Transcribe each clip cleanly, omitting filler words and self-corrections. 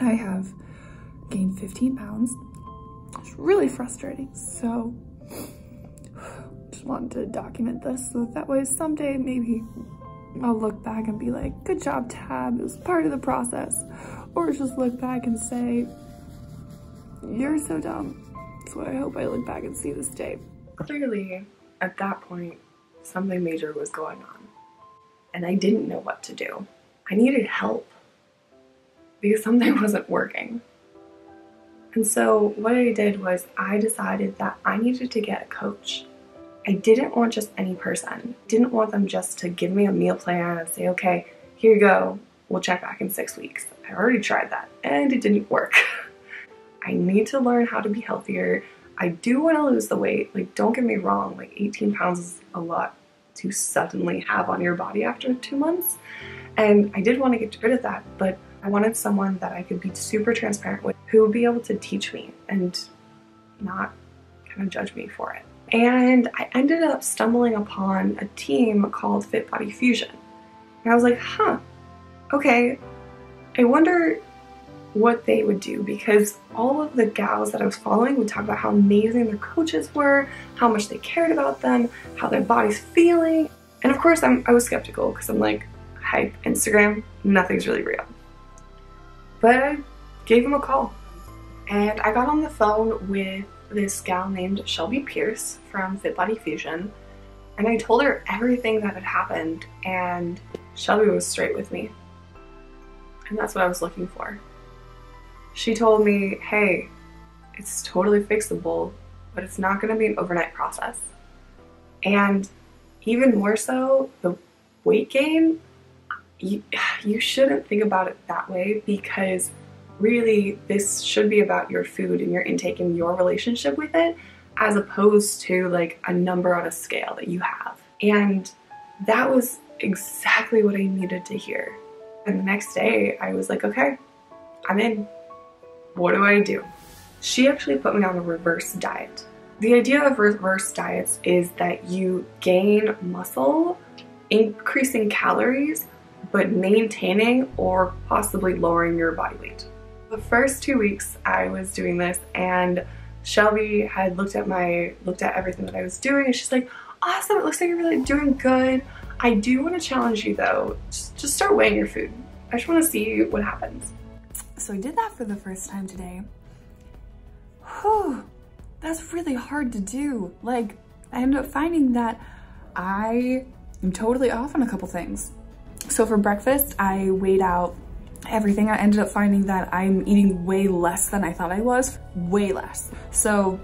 I have gained 15 pounds. It's really frustrating. So just wanted to document this so that way someday maybe I'll look back and be like, good job, Tab, it was part of the process. Or just look back and say, you're so dumb. That's what I hope I look back and see this day. Clearly, at that point, something major was going on. And I didn't know what to do. I needed help because something wasn't working. And so what I did was I decided that I needed to get a coach. I didn't want just any person. Didn't want them just to give me a meal plan and say, okay, here you go, we'll check back in 6 weeks. I already tried that and it didn't work. I need to learn how to be healthier. I do want to lose the weight. Like, don't get me wrong, like 18 pounds is a lot to suddenly have on your body after 2 months. And I did want to get rid of that, but I wanted someone that I could be super transparent with who would be able to teach me and not kind of judge me for it. And I ended up stumbling upon a team called Fit Body Fusion. And I was like, huh, okay, I wonder what they would do, because all of the gals that I was following would talk about how amazing their coaches were, how much they cared about them, how their body's feeling. And of course I was skeptical because I'm like, hype, Instagram, nothing's really real. But I gave them a call and I got on the phone with this gal named Shelby Pierce from Fit Body Fusion, and I told her everything that had happened, and Shelby was straight with me. And that's what I was looking for. She told me, hey, it's totally fixable, but it's not going to be an overnight process. And even more so, the weight gain, you shouldn't think about it that way, because really this should be about your food and your intake and your relationship with it, as opposed to like a number on a scale that you have. And that was exactly what I needed to hear. And the next day I was like, okay, I'm in. What do I do? She actually put me on a reverse diet. The idea of reverse diets is that you gain muscle, increasing calories, but maintaining or possibly lowering your body weight. The first 2 weeks I was doing this, and Shelby had looked at everything that I was doing, and she's like, awesome, it looks like you're really doing good. I do want to challenge you though, just start weighing your food. I just want to see what happens. So I did that for the first time today. Whew, that's really hard to do. Like, I ended up finding that I am totally off on a couple things. So for breakfast, I weighed out everything. I ended up finding that I'm eating way less than I thought I was, way less. So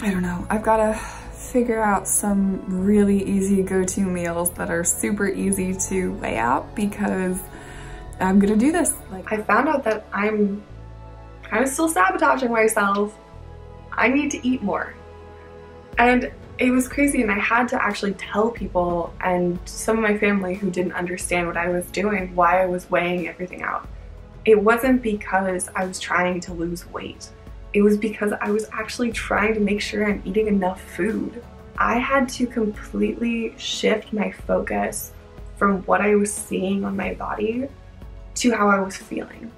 I don't know, I've got to figure out some really easy go-to meals that are super easy to weigh out, because I'm gonna do this. Like, I found out that I'm kind of still sabotaging myself. I need to eat more. And it was crazy, and I had to actually tell people and some of my family who didn't understand what I was doing why I was weighing everything out. It wasn't because I was trying to lose weight. It was because I was actually trying to make sure I'm eating enough food. I had to completely shift my focus from what I was seeing on my body to how I was feeling.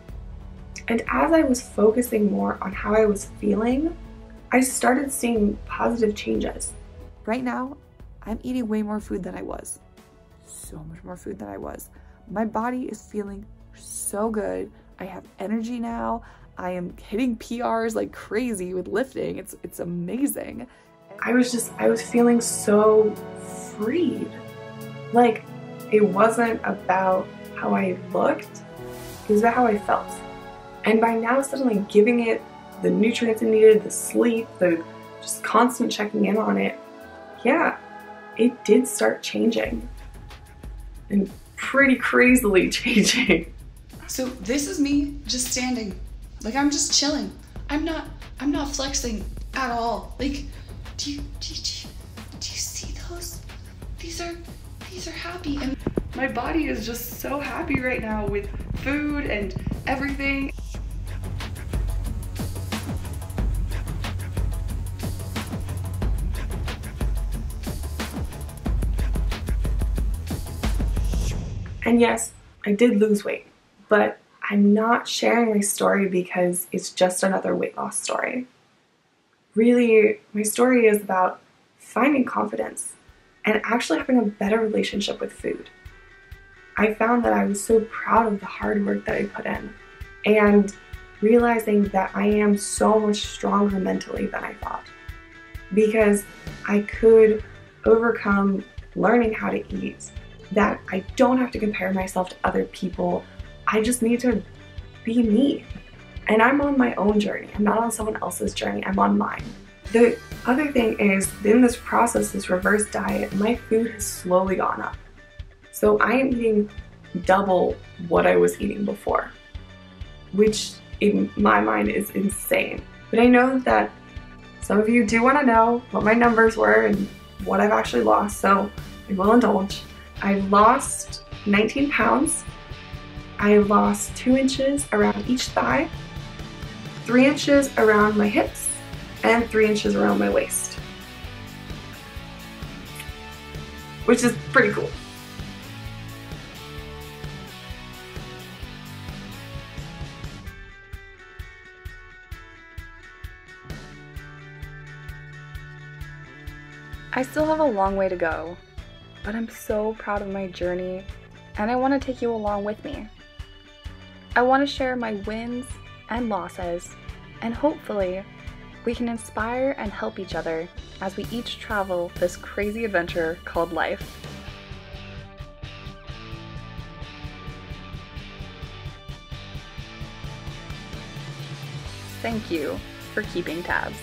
And as I was focusing more on how I was feeling, I started seeing positive changes. Right now, I'm eating way more food than I was. So much more food than I was. My body is feeling so good. I have energy now. I am hitting PRs like crazy with lifting. It's amazing. I was feeling so freed. Like, it wasn't about how I looked, it was about how I felt. And by now suddenly giving it the nutrients it needed, the sleep, the just constant checking in on it, yeah, it did start changing. And pretty crazily changing. So this is me just standing. Like, I'm just chilling. I'm not flexing at all. Like, do you see those? These are happy, and my body is just so happy right now with food and everything. And yes, I did lose weight, but I'm not sharing my story because it's just another weight loss story. Really, my story is about finding confidence and actually having a better relationship with food. I found that I was so proud of the hard work that I put in and realizing that I am so much stronger mentally than I thought, because I could overcome learning how to eat, that I don't have to compare myself to other people. I just need to be me. And I'm on my own journey. I'm not on someone else's journey. I'm on mine. The other thing is, in this process, this reverse diet, my food has slowly gone up. So I am eating double what I was eating before, which in my mind is insane. But I know that some of you do want to know what my numbers were and what I've actually lost, so I will indulge. I've lost 19 pounds. I lost 2 inches around each thigh, 3 inches around my hips, and 3 inches around my waist, which is pretty cool. I still have a long way to go, but I'm so proud of my journey, and I want to take you along with me. I want to share my wins and losses, and hopefully we can inspire and help each other as we each travel this crazy adventure called life. Thank you for keeping tabs.